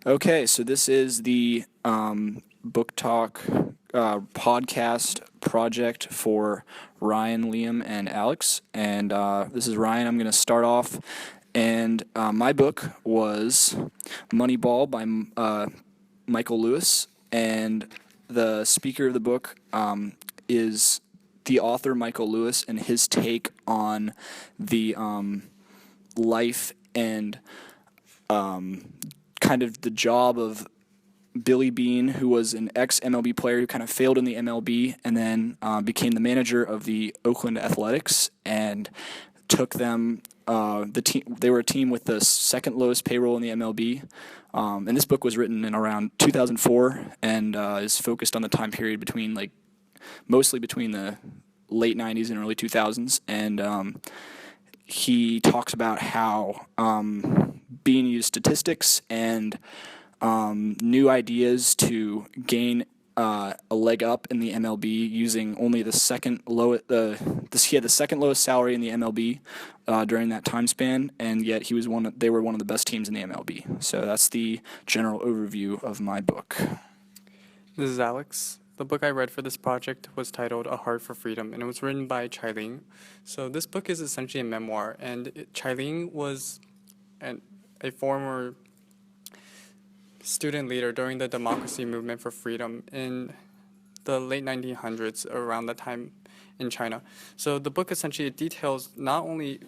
Okay, so this is the book talk podcast project for Ryan, Liam, and Alex. And this is Ryan. I'm going to start off. And my book was Moneyball by Michael Lewis. And the speaker of the book is the author, Michael Lewis, and his take on the life and kind of the job of Billy Beane, who was an ex-MLB player who kind of failed in the MLB and then became the manager of the Oakland Athletics and took them. They were a team with the second lowest payroll in the MLB. And this book was written in around 2004 and is focused on the time period between mostly between the late 90s and early 2000s. And he talks about how Beane used statistics and new ideas to gain a leg up in the MLB using only the second lowest. He had the second lowest salary in the MLB during that time span, and yet they were one of the best teams in the MLB. So that's the general overview of my book. This is Alex. The book I read for this project was titled A Heart for Freedom, and it was written by Chai Ling. So this book is essentially a memoir, and Chai Ling was a former student leader during the democracy movement for freedom in the late 1900s, around that time in China. So the book essentially details not only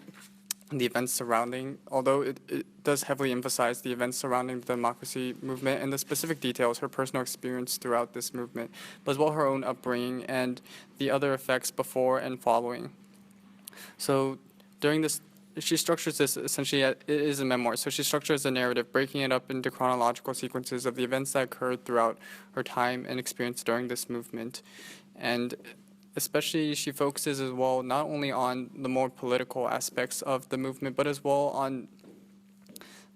the events surrounding, although it does heavily emphasize the events surrounding the democracy movement and the specific details, her personal experience throughout this movement, but as well her own upbringing and the other effects before and following. So during this, she structures this essentially, it is a memoir, so she structures the narrative, breaking it up into chronological sequences of the events that occurred throughout her time and experience during this movement. And especially she focuses as well not only on the more political aspects of the movement, but as well on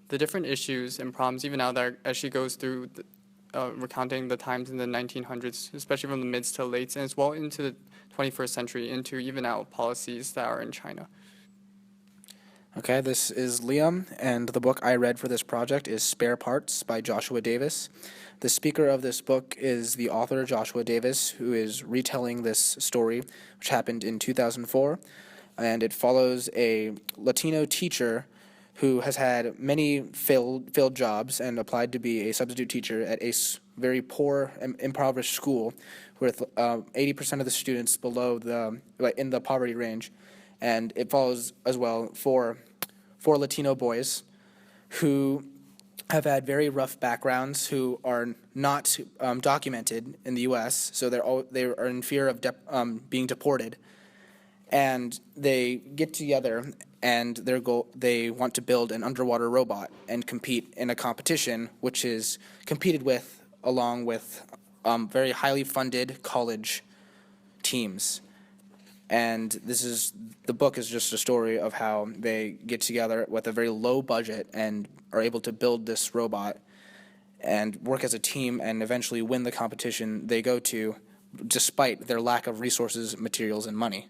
the different issues and problems, even now that as she goes through recounting the times in the 1900s, especially from the mids to lates, and as well into the 21st century, into even out policies that are in China. Okay, this is Liam, and the book I read for this project is Spare Parts by Joshua Davis. The speaker of this book is the author, Joshua Davis, who is retelling this story, which happened in 2004, and it follows a Latino teacher who has had many failed jobs and applied to be a substitute teacher at a very poor and impoverished school with 80% of the students in the poverty range. And it follows as well four Latino boys who have had very rough backgrounds, who are not documented in the U.S., so they are in fear of being deported. And they get together, and they want to build an underwater robot and compete in a competition, which is competed with along with very highly funded college teams. And the book is just a story of how they get together with a very low budget and are able to build this robot and work as a team and eventually win the competition they go to, despite their lack of resources, materials, and money.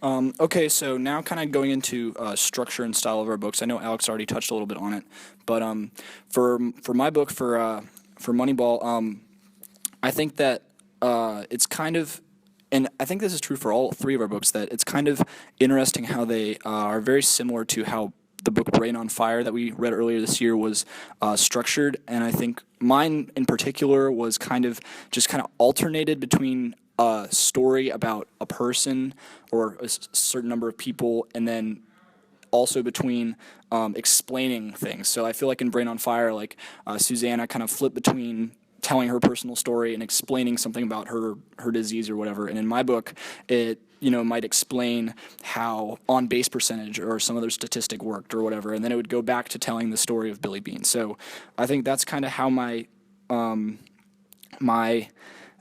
Okay, so now kind of going into structure and style of our books. I know Alex already touched a little bit on it, but for my book, for Moneyball, I think that it's kind of, and I think this is true for all three of our books, that it's kind of interesting how they are very similar to how the book Brain on Fire that we read earlier this year was structured. And I think mine in particular was kind of alternated between a story about a person or a certain number of people, and then also between explaining things. So I feel like in Brain on Fire, Susanna kind of flipped between telling her personal story and explaining something about her disease or whatever. And in my book, it might explain how on-base percentage or some other statistic worked or whatever, and then it would go back to telling the story of Billy Beane. So I think that's kind of how my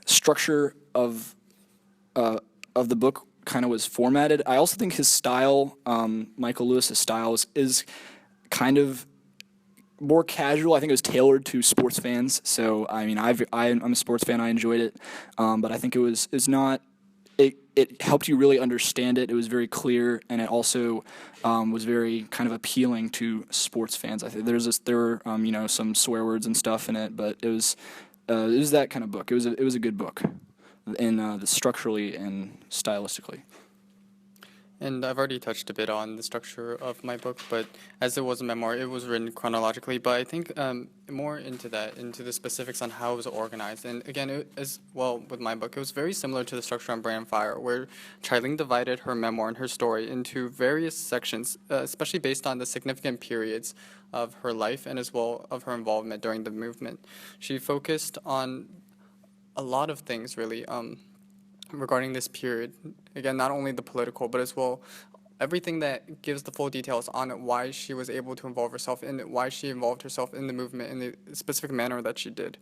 structure of the book kind of was formatted. I also think his style, Michael Lewis's style, is kind of more casual. I think it was tailored to sports fans. So I mean, I'm a sports fan. I enjoyed it, but I think it it helped you really understand it. It was very clear, and it also was very kind of appealing to sports fans. I think there were some swear words and stuff in it, but it was that kind of book. It was a good book, in structurally and stylistically. And I've already touched a bit on the structure of my book, but as it was a memoir, it was written chronologically. But I think more into the specifics on how it was organized. And again, as well with my book, it was very similar to the structure on Brain on Fire, where Chai-Ling divided her memoir and her story into various sections, especially based on the significant periods of her life and as well of her involvement during the movement. She focused on a lot of things, really. Regarding this period, again, not only the political, but as well everything that gives the full details on why she was able to involve herself in it, why she involved herself in the movement in the specific manner that she did.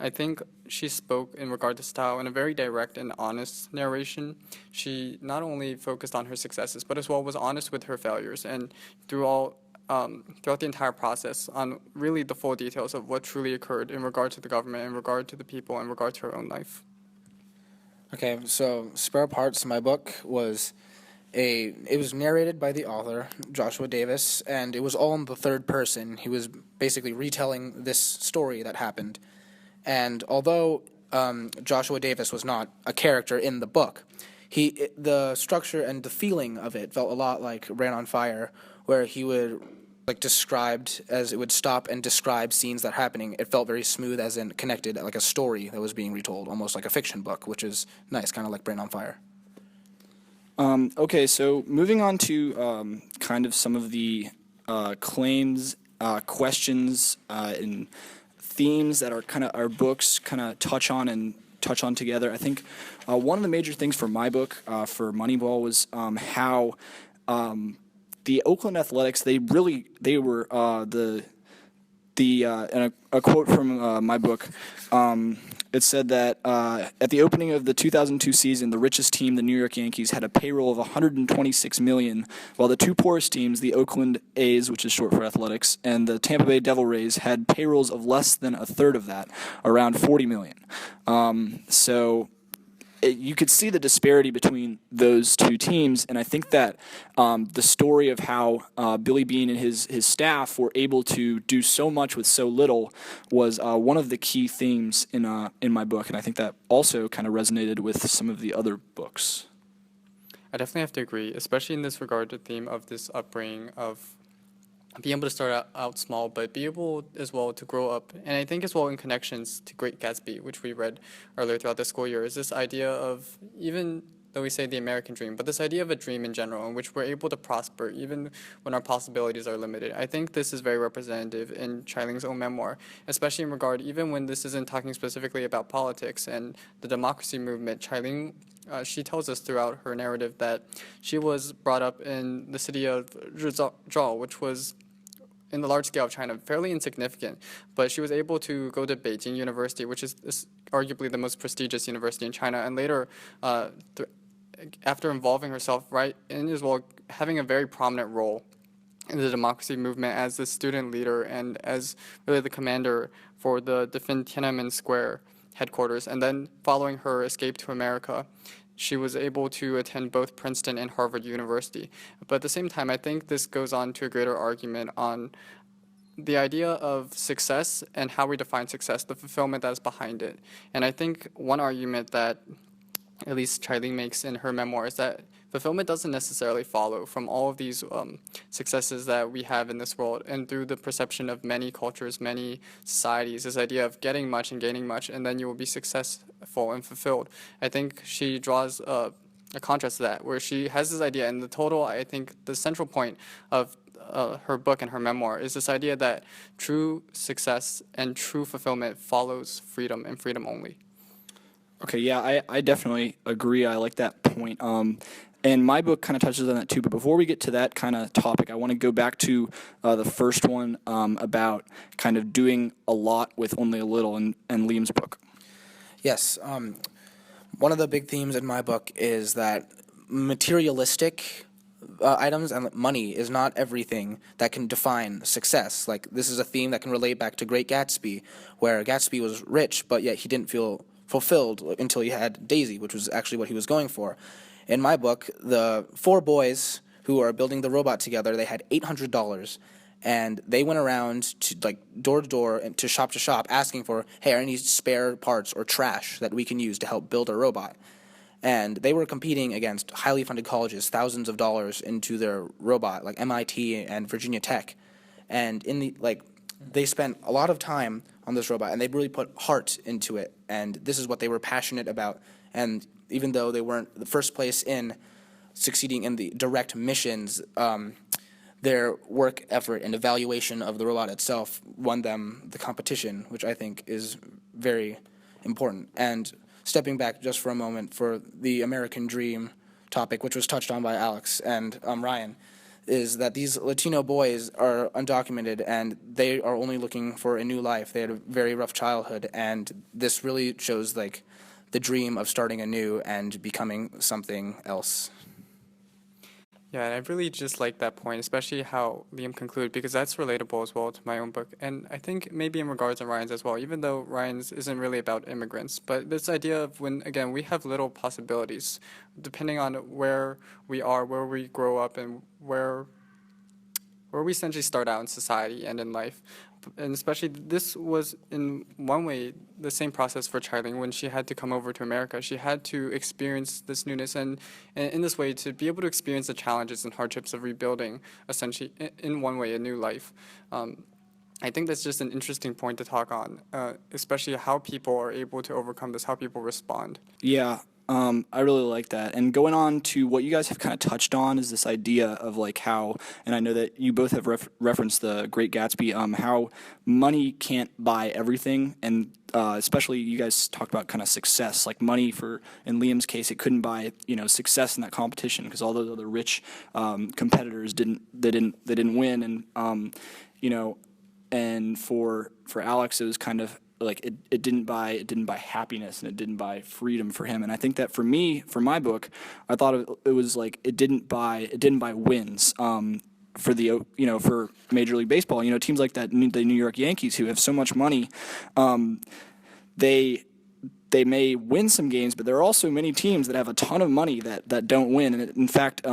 I think she spoke in regard to style in a very direct and honest narration. She not only focused on her successes, but as well was honest with her failures, and throughout the entire process on really the full details of what truly occurred in regard to the government, in regard to the people, in regard to her own life. Okay, so Spare Parts, my book, it was narrated by the author, Joshua Davis, and it was all in the third person. He was basically retelling this story that happened. And although Joshua Davis was not a character in the book, the structure and the feeling of it felt a lot like Ran on Fire, where he would described as it would stop and describe scenes that are happening. It felt very smooth, as in connected, like a story that was being retold, almost like a fiction book, which is nice, kind of like Brain on Fire. Okay, so moving on to kind of some of the claims, questions, and themes that our books kind of touch on together. I think one of the major things for my book, for Moneyball, was how the Oakland Athletics, they were and a quote from my book, it said that at the opening of the 2002 season, the richest team, the New York Yankees, had a payroll of $126 million, while the two poorest teams, the Oakland A's, which is short for Athletics, and the Tampa Bay Devil Rays, had payrolls of less than a third of that, around $40 million. You could see the disparity between those two teams, and I think that the story of how Billy Beane and his staff were able to do so much with so little was one of the key themes in my book, and I think that also kind of resonated with some of the other books. I definitely have to agree, especially in this regard to theme of this upbringing of being able to start out small, but be able as well to grow up. And I think as well in connections to Great Gatsby, which we read earlier throughout the school year, is this idea of, even though we say the American dream, but this idea of a dream in general in which we're able to prosper even when our possibilities are limited. I think this is very representative in Chai-Ling's own memoir, especially in regard, even when this isn't talking specifically about politics and the democracy movement. Chai-Ling, she tells us throughout her narrative that she was brought up in the city of Rizhao, which was in the large scale of China, fairly insignificant, but she was able to go to Beijing University, which is arguably the most prestigious university in China, and later, after involving herself right in as well, having a very prominent role in the democracy movement as the student leader and as really the commander for the Defend Tiananmen Square headquarters, and then following her escape to America, she was able to attend both Princeton and Harvard University. But at the same time, I think this goes on to a greater argument on the idea of success and how we define success, the fulfillment that is behind it. And I think one argument that at least Chai-Ling makes in her memoir is that fulfillment doesn't necessarily follow from all of these successes that we have in this world, and through the perception of many cultures, many societies, this idea of getting much and gaining much, and then you will be successful and fulfilled. I think she draws a contrast to that, where she has this idea, and the total, I think, the central point of her book and her memoir is this idea that true success and true fulfillment follows freedom, and freedom only. Okay, yeah, I definitely agree. I like that point. And my book kind of touches on that too. But before we get to that kind of topic, I want to go back to the first one about kind of doing a lot with only a little, and Liam's book. Yes. One of the big themes in my book is that materialistic items and money is not everything that can define success. Like, this is a theme that can relate back to Great Gatsby, where Gatsby was rich, but yet he didn't feel fulfilled until he had Daisy, which was actually what he was going for. In my book, the 4 boys who are building the robot together, they had $800, and they went around to like door to door and to shop asking for, hey, are any spare parts or trash that we can use to help build a robot? And they were competing against highly funded colleges, thousands of dollars into their robot, like MIT and Virginia Tech. And they spent a lot of time on this robot, and they really put heart into it. And this is what they were passionate about. And even though they weren't the first place in succeeding in the direct missions, their work effort and evaluation of the robot itself won them the competition, which I think is very important. And stepping back just for a moment for the American dream topic, which was touched on by Alex and Ryan, is that these Latino boys are undocumented and they are only looking for a new life. They had a very rough childhood, and this really shows like the dream of starting anew and becoming something else. Yeah, and I really just like that point, especially how Liam concluded, because that's relatable as well to my own book. And I think maybe in regards to Ryan's as well, even though Ryan's isn't really about immigrants, but this idea of when, again, we have little possibilities, depending on where we are, where we grow up, and where we essentially start out in society and in life. And especially this was in one way the same process for Charlie when she had to come over to America. She had to experience this newness and in this way to be able to experience the challenges and hardships of rebuilding essentially in one way a new life. I think that's just an interesting point to talk on, especially how people are able to overcome this, how people respond. Yeah, I really like that. And going on to what you guys have kind of touched on is this idea of like how, and I know that you both have referenced The Great Gatsby, how money can't buy everything, and especially you guys talked about kind of success, like money for, in Liam's case, it couldn't buy, success in that competition because all those other rich competitors didn't win, and and for Alex it was kind of like it didn't buy happiness, and it didn't buy freedom for him. And I think that for me, for my book, I thought it was like it didn't buy wins for the for Major League Baseball. Teams like the New York Yankees, who have so much money, they may win some games, but there are also many teams that have a ton of money that don't win. And in fact,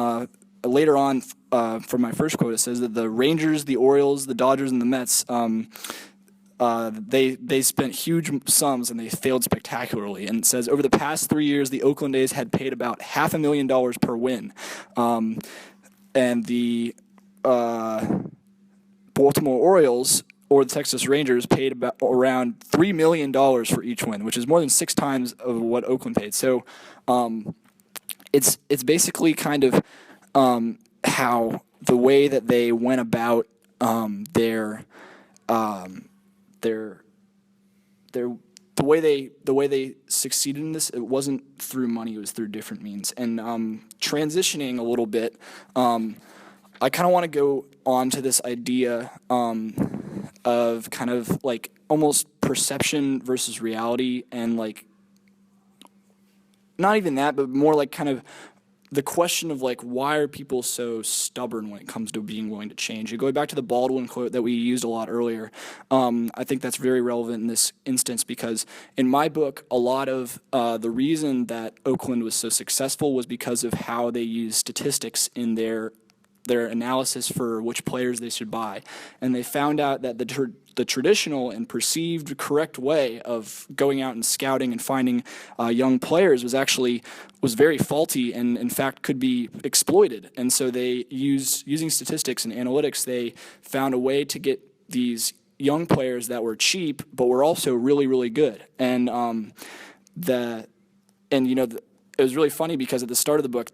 later on, from my first quote, it says that the Rangers, the Orioles, the Dodgers, and the Mets, they spent huge sums and they failed spectacularly. And it says over the past 3 years, the Oakland A's had paid about $500,000 per win, and the Baltimore Orioles or the Texas Rangers paid about around $3 million for each win, which is more than 6 times of what Oakland paid. So it's basically kind of how the way that they went about the way they succeeded in this, it wasn't through money, it was through different means. And transitioning a little bit, I kind of want to go on to this idea of kind of like almost perception versus reality, and like not even that, but more like kind of the question of like, why are people so stubborn when it comes to being willing to change? And going back to the Baldwin quote that we used a lot earlier, I think that's very relevant in this instance, because in my book, a lot of the reason that Oakland was so successful was because of how they used statistics in their analysis for which players they should buy. And they found out that the traditional and perceived correct way of going out and scouting and finding young players was very faulty, and in fact could be exploited. And so they using statistics and analytics, they found a way to get these young players that were cheap but were also really, really good. And it was really funny because at the start of the book,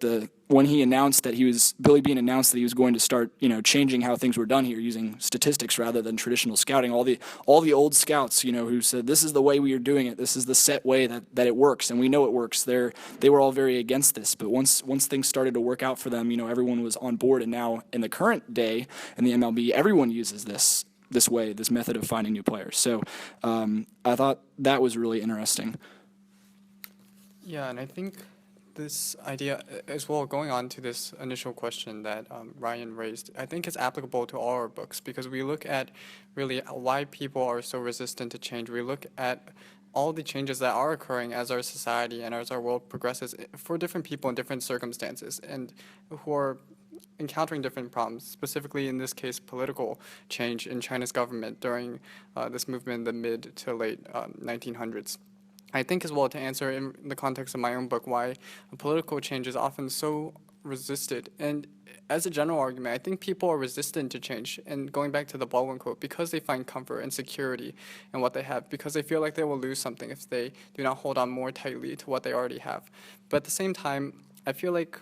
when Billy Beane announced that he was going to start, changing how things were done here using statistics rather than traditional scouting, all the old scouts, who said this is the way we are doing it, this is the set way that it works, and we know it works. They were all very against this, but once things started to work out for them, everyone was on board. And now in the current day in the MLB, everyone uses this method of finding new players. So I thought that was really interesting. Yeah, and I think this idea as well, going on to this initial question that Ryan raised, I think it's applicable to all our books, because we look at really why people are so resistant to change. We look at all the changes that are occurring as our society and as our world progresses for different people in different circumstances and who are encountering different problems, specifically in this case, political change in China's government during this movement in the mid to late 1900s. I think as well, to answer in the context of my own book, why political change is often so resisted. And as a general argument, I think people are resistant to change. And going back to the Baldwin quote, because they find comfort and security in what they have, because they feel like they will lose something if they do not hold on more tightly to what they already have. But at the same time, I feel like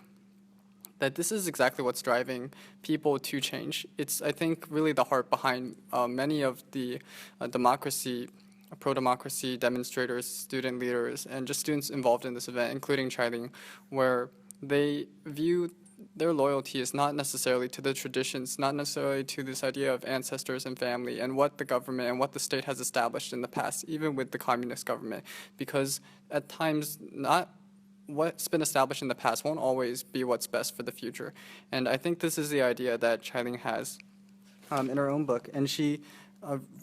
that this is exactly what's driving people to change. It's, I think, really the heart behind many of the pro-democracy demonstrators, student leaders, and just students involved in this event, including Chai-Ling, where they view their loyalty is not necessarily to the traditions, not necessarily to this idea of ancestors and family and what the government and what the state has established in the past, even with the communist government, because at times not what's been established in the past won't always be what's best for the future. And I think this is the idea that Chai-Ling has in her own book, and she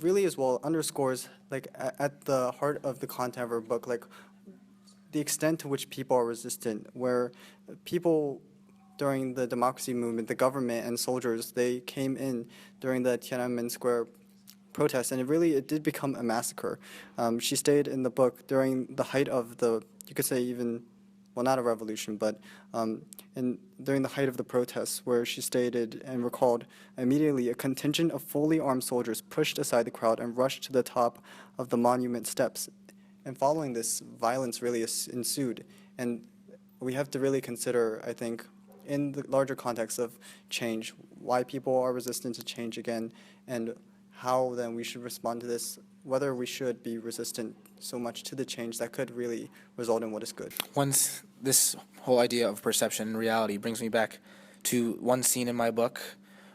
really as well underscores, like, at the heart of the content of her book, like, the extent to which people are resistant, where people during the democracy movement, the government and soldiers, they came in during the Tiananmen Square protests, and it did become a massacre. She stated in the book during the height of the, you could say even, well, not a revolution, but during the height of the protests, where she stated and recalled, immediately a contingent of fully armed soldiers pushed aside the crowd and rushed to the top of the monument steps. And following this, violence really ensued. And we have to really consider, I think, in the larger context of change, why people are resistant to change again, and how then we should respond to this, whether we should be resistant so much to the change that could really result in what is good. Once this whole idea of perception and reality brings me back to one scene in my book,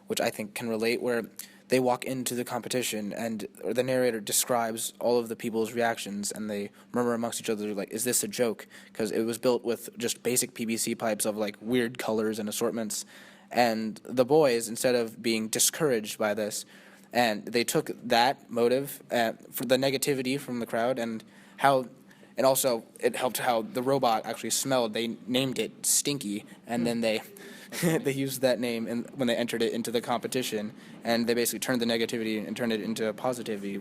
which I think can relate, where they walk into the competition and the narrator describes all of the people's reactions, and they murmur amongst each other, like, is this a joke? Because it was built with just basic PVC pipes of like weird colors and assortments. And the boys, instead of being discouraged by this, and they took that motive for the negativity from the crowd, and also it helped how the robot actually smelled. They named it Stinky, and then they used that name when they entered it into the competition, and they basically turned the negativity and turned it into positivity,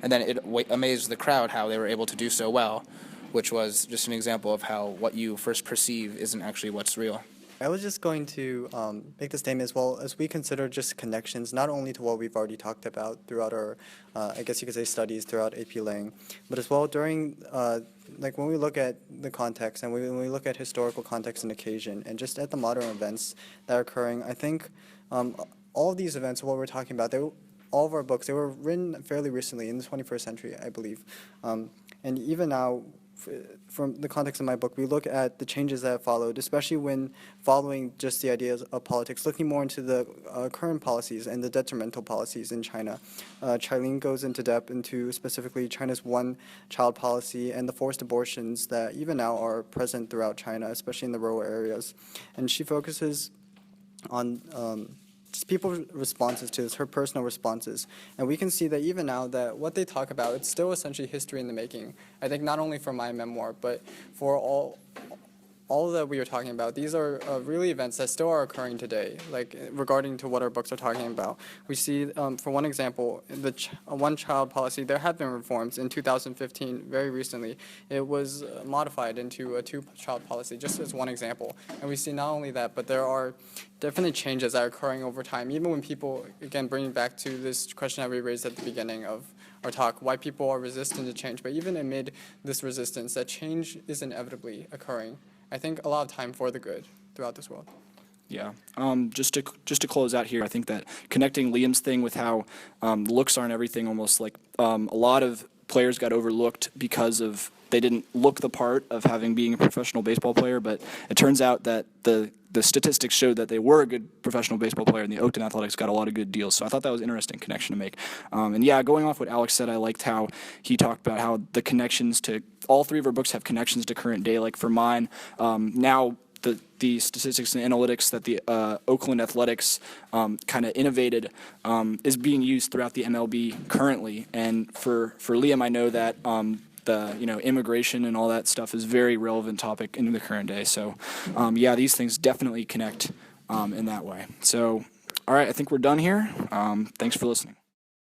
and then it amazed the crowd how they were able to do so well, which was just an example of how what you first perceive isn't actually what's real. I was just going to make the statement as well, as we consider just connections, not only to what we've already talked about throughout our, I guess you could say, studies throughout AP Lang, but as well during, like, when we look at the context and when we look at historical context and occasion, and just at the modern events that are occurring, I think all of these events, what we're talking about, all of our books, they were written fairly recently in the 21st century, I believe. And even now, from the context of my book, we look at the changes that have followed, especially when following just the ideas of politics, looking more into the current policies and the detrimental policies in China. Chai-Ling goes into depth into specifically China's one-child policy and the forced abortions that even now are present throughout China, especially in the rural areas. And she focuses on just people's responses to this, her personal responses. And we can see that even now that what they talk about, it's still essentially history in the making. I think not only for my memoir, but for all that we are talking about, these are really events that still are occurring today, like regarding to what our books are talking about. We see, for one example, the one-child policy, there have been reforms in 2015, very recently. It was modified into a two-child policy, just as one example. And we see not only that, but there are definitely changes that are occurring over time, even when people, again, bringing back to this question that we raised at the beginning of our talk, why people are resistant to change. But even amid this resistance, that change is inevitably occurring. I think a lot of time for the good throughout this world. Yeah. Just to close out here, I think that connecting Liam's thing with how looks aren't everything, almost like a lot of players got overlooked because of they didn't look the part of being a professional baseball player, but it turns out that the statistics showed that they were a good professional baseball player, and the Oakton Athletics got a lot of good deals. So I thought that was an interesting connection to make. And yeah, going off what Alex said, I liked how he talked about how the connections to all three of our books have connections to current day. Like for mine, now the statistics and analytics that the Oakland Athletics kind of innovated is being used throughout the MLB currently. And for Liam, I know that the immigration and all that stuff is a very relevant topic in the current day. So yeah, these things definitely connect in that way. So all right, I think we're done here. Thanks for listening.